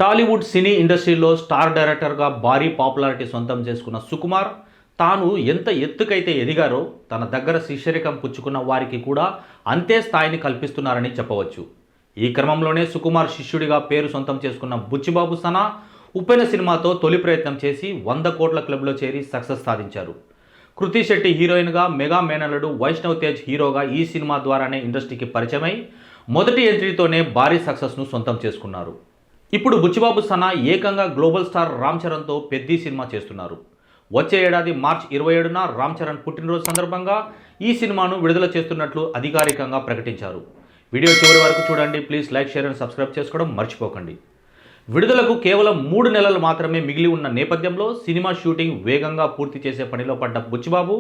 టాలీవుడ్ సినీ ఇండస్ట్రీలో స్టార్ డైరెక్టర్గా భారీ పాపులారిటీ సొంతం చేసుకున్న సుకుమార్ తాను ఎంత ఎత్తుకైతే ఎదిగారో తన దగ్గర శిష్యరికం పుచ్చుకున్న వారికి కూడా అంతే స్థాయిని కల్పిస్తున్నారని చెప్పవచ్చు. ఈ క్రమంలోనే సుకుమార్ శిష్యుడిగా పేరు సొంతం చేసుకున్న బుచ్చిబాబు సనా ఉప్పెన సినిమాతో తొలి ప్రయత్నం చేసి 100 కోట్ల క్లబ్లో చేరి సక్సెస్ సాధించారు. కృతి శెట్టి హీరోయిన్గా, మెగా మేనల్లుడు వైష్ణవ్ తేజ్ హీరోగా ఈ సినిమా ద్వారానే ఇండస్ట్రీకి పరిచయమై మొదటి ఎంట్రీతోనే భారీ సక్సెస్ను సొంతం చేసుకున్నారు. ఇప్పుడు బుచ్చిబాబు సనా ఏకంగా గ్లోబల్ స్టార్ రామ్ చరణ్తో పెద్ద సినిమా చేస్తున్నారు. వచ్చే ఏడాది మార్చి 27న రామ్ చరణ్ పుట్టినరోజు సందర్భంగా ఈ సినిమాను విడుదల చేస్తున్నట్లు అధికారికంగా ప్రకటించారు. వీడియో చివరి వరకు చూడండి. Please like, share and subscribe చేసుకోవడం మర్చిపోకండి. విడుదలకు కేవలం 3 నెలలు మాత్రమే మిగిలి ఉన్న నేపథ్యంలో సినిమా షూటింగ్ వేగంగా పూర్తి చేసే పనిలో పడ్డ బుచ్చిబాబు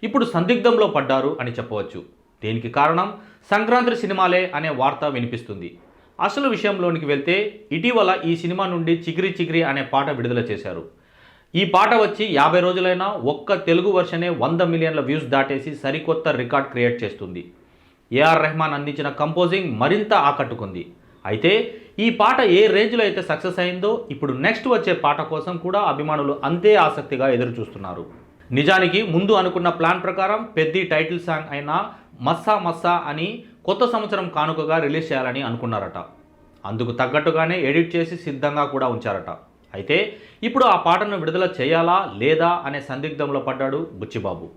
ఇప్పుడు సందిగ్ధంలో పడ్డారు అని చెప్పవచ్చు. దీనికి కారణం సంక్రాంతి సినిమాలే అనే వార్త వినిపిస్తుంది. అసలు విషయంలోనికి వెళ్తే ఇటీవల ఈ సినిమా నుండి చికిరి చికిరి అనే పాట విడుదల చేశారు. ఈ పాట వచ్చి 50 రోజులైనా ఒక్క తెలుగు వర్షనే 100 మిలియన్ల వ్యూస్ దాటేసి సరికొత్త రికార్డ్ క్రియేట్ చేస్తుంది. ఏఆర్ రెహమాన్ అందించిన కంపోజింగ్ మరింత ఆకట్టుకుంది. అయితే ఈ పాట ఏ రేంజ్లో అయితే సక్సెస్ అయిందో ఇప్పుడు నెక్స్ట్ వచ్చే పాట కోసం కూడా అభిమానులు అంతే ఆసక్తిగా ఎదురు చూస్తున్నారు. నిజానికి ముందు అనుకున్న ప్లాన్ ప్రకారం పెద్ద టైటిల్ సాంగ్ అయిన మస్సా మస్సా అని కొత్త సంవత్సరం కానుకగా రిలీజ్ చేయాలని అనుకున్నారట. అందుకు తగ్గట్టుగానే ఎడిట్ చేసి సిద్ధంగా కూడా ఉంచారట. అయితే ఇప్పుడు ఆ పాటను విడుదల చేయాలా లేదా అనే సందిగ్ధంలో పడ్డాడు బుచ్చిబాబు.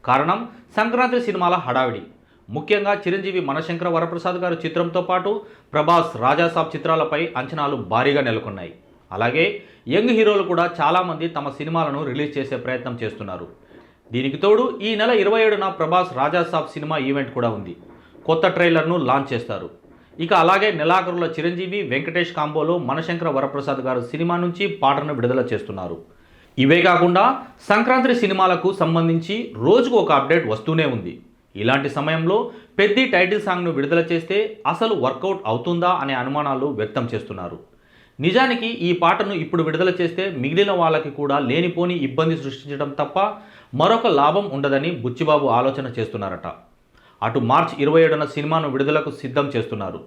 కారణం సంక్రాంతి సినిమాల హడావిడి. ముఖ్యంగా చిరంజీవి మనశంకర వరప్రసాద్ గారు చిత్రంతో పాటు ప్రభాస్, రాజాసాబ్ చిత్రాలపై అంచనాలు భారీగా నెలకొన్నాయి. అలాగే యంగ్ హీరోలు కూడా చాలామంది తమ సినిమాలను రిలీజ్ చేసే ప్రయత్నం చేస్తున్నారు. దీనికి తోడు ఈ నెల 27న ప్రభాస్ రాజాసాబ్ సినిమా ఈవెంట్ కూడా ఉంది. కొత్త ట్రైలర్ను లాంచ్ చేస్తారు. ఇక అలాగే నెలాఖరులో చిరంజీవి, వెంకటేష్ కాంబోలో మనశంకర వరప్రసాద్ గారు సినిమా నుంచి పాటను విడుదల చేస్తున్నారు. ఇవే కాకుండా సంక్రాంతి సినిమాలకు సంబంధించి రోజుకు ఒక అప్డేట్ వస్తూనే ఉంది. ఇలాంటి సమయంలో పెద్ద టైటిల్ సాంగ్ను విడుదల చేస్తే అసలు వర్కౌట్ అవుతుందా అనే అనుమానాలు వ్యక్తం చేస్తున్నారు. నిజానికి ఈ పాటను ఇప్పుడు విడుదల చేస్తే మిగిలిన వాళ్ళకి కూడా లేనిపోని ఇబ్బంది సృష్టించడం తప్ప మరొక లాభం ఉండదని బుచ్చిబాబు ఆలోచన చేస్తున్నారట. అటు మార్చి 27న సినిమాను విడుదలకు సిద్ధం చేస్తున్నారు.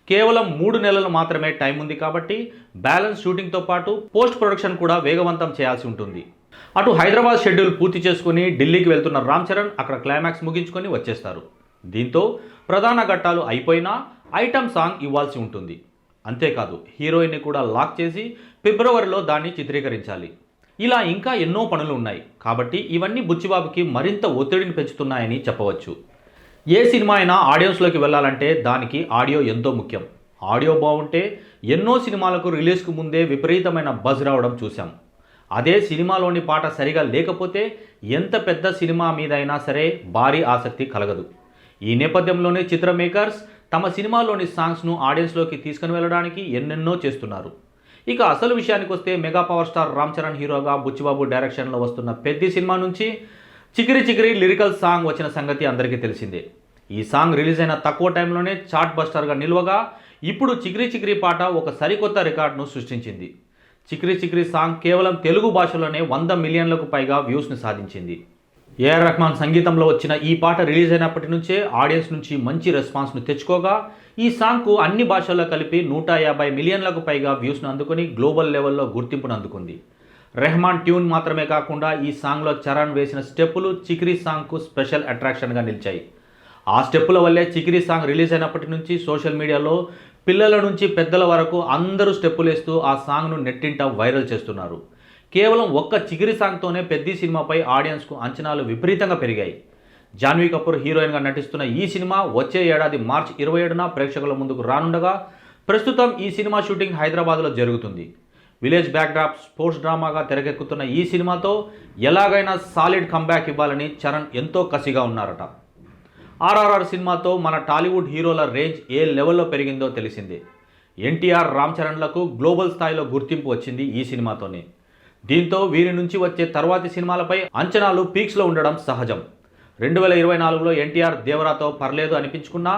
కేవలం 3 నెలలు మాత్రమే టైం ఉంది కాబట్టి బ్యాలెన్స్ షూటింగ్తో పాటు పోస్ట్ ప్రొడక్షన్ కూడా వేగవంతం చేయాల్సి ఉంటుంది. అటు హైదరాబాద్ షెడ్యూల్ పూర్తి చేసుకుని ఢిల్లీకి వెళ్తున్న రామ్ చరణ్ అక్కడ క్లైమాక్స్ ముగించుకొని వచ్చేస్తారు. దీంతో ప్రధాన ఘట్టాలు అయిపోయినా ఐటమ్ సాంగ్ ఇవ్వాల్సి ఉంటుంది. అంతేకాదు హీరోయిన్ని కూడా లాక్ చేసి ఫిబ్రవరిలో దాన్ని చిత్రీకరించాలి. ఇలా ఇంకా ఎన్నో పనులు ఉన్నాయి. కాబట్టి ఇవన్నీ బుచ్చిబాబుకి మరింత ఒత్తిడిని పెంచుతున్నాయని చెప్పవచ్చు. ఏ సినిమా అయినా ఆడియన్స్లోకి వెళ్ళాలంటే దానికి ఆడియో ఎంతో ముఖ్యం. ఆడియో బాగుంటే ఎన్నో సినిమాలకు రిలీజ్కు ముందే విపరీతమైన బజ్ రావడం చూసాం. అదే సినిమాలోని పాట సరిగా లేకపోతే ఎంత పెద్ద సినిమా మీదైనా సరే భారీ ఆసక్తి కలగదు. ఈ నేపథ్యంలోనే చిత్ర మేకర్స్ తమ సినిమాలోని సాంగ్స్ను ఆడియన్స్లోకి తీసుకుని వెళ్ళడానికి ఎన్నెన్నో చేస్తున్నారు. ఇక అసలు విషయానికి వస్తే mega power star Ram Charan హీరోగా బుచ్చిబాబు డైరెక్షన్లో వస్తున్న పెద్ద సినిమా నుంచి చికిరి చికిరి లిరికల్ సాంగ్ వచ్చిన సంగతి అందరికీ తెలిసిందే. ఈ సాంగ్ రిలీజ్ అయిన తక్కువ టైంలోనే చార్ట్ బస్టర్గా నిల్వగా ఇప్పుడు చికిరి చికిరి పాట ఒక సరికొత్త రికార్డును సృష్టించింది. చికిరి చికిరి సాంగ్ కేవలం తెలుగు భాషలోనే 100 మిలియన్లకు పైగా వ్యూస్ని సాధించింది. ఏఆర్ రెహమాన్ సంగీతంలో వచ్చిన ఈ పాట రిలీజ్ అయినప్పటి నుంచే ఆడియన్స్ నుంచి మంచి రెస్పాన్స్ను తెచ్చుకోగా ఈ సాంగ్కు అన్ని భాషల్లో కలిపి 150 మిలియన్లకు పైగా వ్యూస్ను అందుకుని గ్లోబల్ లెవెల్లో గుర్తింపును అందుకుంది. రెహమాన్ ట్యూన్ మాత్రమే కాకుండా ఈ సాంగ్లో చరణ్ వేసిన స్టెప్పులు చికిరి సాంగ్కు స్పెషల్ అట్రాక్షన్గా నిలిచాయి. ఆ స్టెప్పుల వల్లే చికిరి సాంగ్ రిలీజ్ అయినప్పటి నుంచి సోషల్ మీడియాలో పిల్లల నుంచి పెద్దల వరకు అందరూ స్టెప్పులు వేస్తూ ఆ సాంగ్ను నెట్టింట వైరల్ చేస్తున్నారు. కేవలం ఒక్క చికిరి సాంగ్తోనే పెద్ద సినిమాపై ఆడియన్స్కు అంచనాలు విపరీతంగా పెరిగాయి. జాన్వీ కపూర్ హీరోయిన్గా నటిస్తున్న ఈ సినిమా వచ్చే ఏడాది మార్చి 27న ప్రేక్షకుల ముందుకు రానుండగా ప్రస్తుతం ఈ సినిమా షూటింగ్ హైదరాబాద్లో జరుగుతుంది. విలేజ్ బ్యాక్డ్రాప్ స్పోర్ట్స్ డ్రామాగా తెరకెక్కుతున్న ఈ సినిమాతో ఎలాగైనా సాలిడ్ కంబ్యాక్ ఇవ్వాలని చరణ్ ఎంతో కసిగా ఉన్నారట. ఆర్ఆర్ఆర్ సినిమాతో మన టాలీవుడ్ హీరోల రేంజ్ ఏ లెవెల్లో పెరిగిందో తెలిసిందే. ఎన్టీఆర్, రామ్ చరణ్లకు గ్లోబల్ స్థాయిలో గుర్తింపు వచ్చింది ఈ సినిమాతోనే. దీంతో వీరి నుంచి వచ్చే తర్వాతి సినిమాలపై అంచనాలు పీక్స్లో ఉండడం సహజం. 2024లో ఎన్టీఆర్ దేవరాతో పర్లేదు అనిపించుకున్నా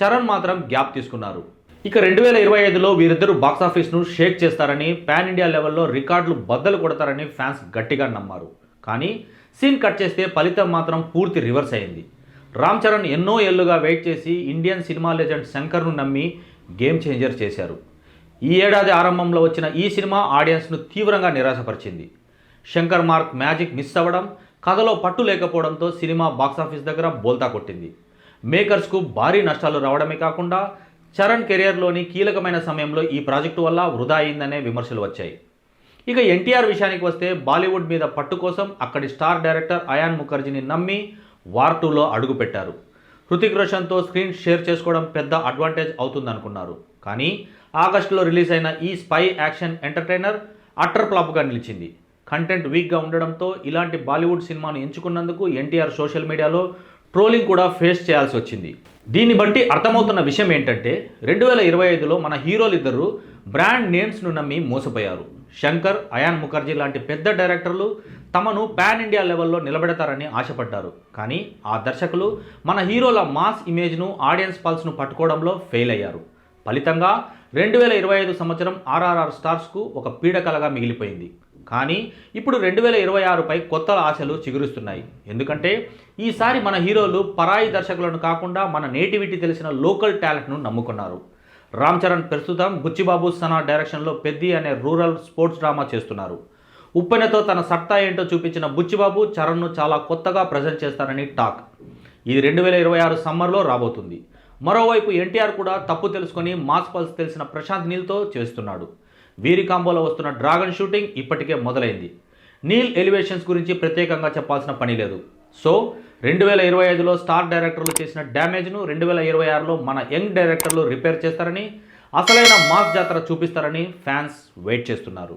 చరణ్ మాత్రం గ్యాప్ తీసుకున్నారు. ఇక 2025లో వీరిద్దరూ బాక్సాఫీస్ను షేక్ చేస్తారని, పాన్ ఇండియా లెవెల్లో రికార్డులు బద్దలు కొడతారని ఫ్యాన్స్ గట్టిగా నమ్మారు. కానీ సీన్ కట్ చేస్తే ఫలితం మాత్రం పూర్తి రివర్స్ అయింది. రామ్ చరణ్ ఎన్నో ఏళ్లుగా వెయిట్ చేసి ఇండియన్ సినిమా లెజెండ్ శంకర్ను నమ్మి గేమ్ చేంజర్ చేశారు. ఈ ఏడాది ఆరంభంలో వచ్చిన ఈ సినిమా ఆడియన్స్ను తీవ్రంగా నిరాశపరిచింది. శంకర్ మార్క్ మ్యాజిక్ మిస్ అవ్వడం, కథలో పట్టు లేకపోవడంతో సినిమా బాక్సాఫీస్ దగ్గర బోల్తా కొట్టింది. మేకర్స్కు భారీ నష్టాలు రావడమే కాకుండా చరణ్ కెరియర్లోని కీలకమైన సమయంలో ఈ ప్రాజెక్టు వల్ల వృధా అయిందనే విమర్శలు వచ్చాయి. ఇక ఎన్టీఆర్ విషయానికి వస్తే బాలీవుడ్ మీద పట్టు కోసం అక్కడి స్టార్ డైరెక్టర్ అయాన్ ముఖర్జీని నమ్మి వార్ 2లో అడుగుపెట్టారు. హృతిక్ రోషన్తో స్క్రీన్ షేర్ చేసుకోవడం పెద్ద అడ్వాంటేజ్ అవుతుందనుకున్నారు. కానీ ఆగస్టులో రిలీజ్ అయిన ఈ స్పై యాక్షన్ ఎంటర్టైనర్ అట్టర్ ఫ్లాప్గా నిలిచింది. కంటెంట్ వీక్గా ఉండడంతో ఇలాంటి బాలీవుడ్ సినిమాను ఎంచుకున్నందుకు ఎన్టీఆర్ సోషల్ మీడియాలో ట్రోలింగ్ కూడా ఫేస్ చేయాల్సి వచ్చింది. దీన్ని బట్టి అర్థమవుతున్న విషయం ఏంటంటే 2025లో మన హీరోలిద్దరూ బ్రాండ్ నేమ్స్ను నమ్మి మోసపోయారు. శంకర్, అయాన్ ముఖర్జీ లాంటి పెద్ద డైరెక్టర్లు తమను పాన్ ఇండియా లెవెల్లో నిలబెడతారని ఆశపడ్డారు. కానీ ఆ దర్శకులు మన హీరోల మాస్ ఇమేజ్ను, ఆడియన్స్ పల్స్ను పట్టుకోవడంలో ఫెయిల్ అయ్యారు. ఫలితంగా 2025 సంవత్సరం ఆర్ఆర్ఆర్ స్టార్స్కు ఒక పీడకలగా మిగిలిపోయింది. కానీ ఇప్పుడు 2026పై కొత్త ఆశలు చిగురుస్తున్నాయి. ఎందుకంటే ఈసారి మన హీరోలు పరాయి దర్శకులను కాకుండా మన నేటివిటీ తెలిసిన లోకల్ టాలెంట్ను నమ్ముకున్నారు. రామ్ చరణ్ ప్రస్తుతం బుచ్చిబాబు సనా డైరెక్షన్లో పెద్ది అనే రూరల్ స్పోర్ట్స్ డ్రామా చేస్తున్నారు. ఉప్పెనతో తన సత్తా ఏంటో చూపించిన బుచ్చిబాబు చరణ్ను చాలా కొత్తగా ప్రజెంట్ చేస్తారని టాక్. ఇది 2026 సమ్మర్లో రాబోతుంది. మరోవైపు ఎన్టీఆర్ కూడా తప్పు తెలుసుకొని మాస్ పల్స్ తెలిసిన ప్రశాంత్ నీల్తో చేస్తున్నాడు. వీరి కాంబోలో వస్తున్న డ్రాగన్ షూటింగ్ ఇప్పటికే మొదలైంది. నీల్ ఎలివేషన్స్ గురించి ప్రత్యేకంగా చెప్పాల్సిన పని లేదు. సో 2025లో స్టార్ డైరెక్టర్లు చేసిన డ్యామేజ్ను 2026లో మన యంగ్ డైరెక్టర్లు రిపేర్ చేస్తారని, అసలైన మాస్ జాతర చూపిస్తారని ఫ్యాన్స్ వెయిట్ చేస్తున్నారు.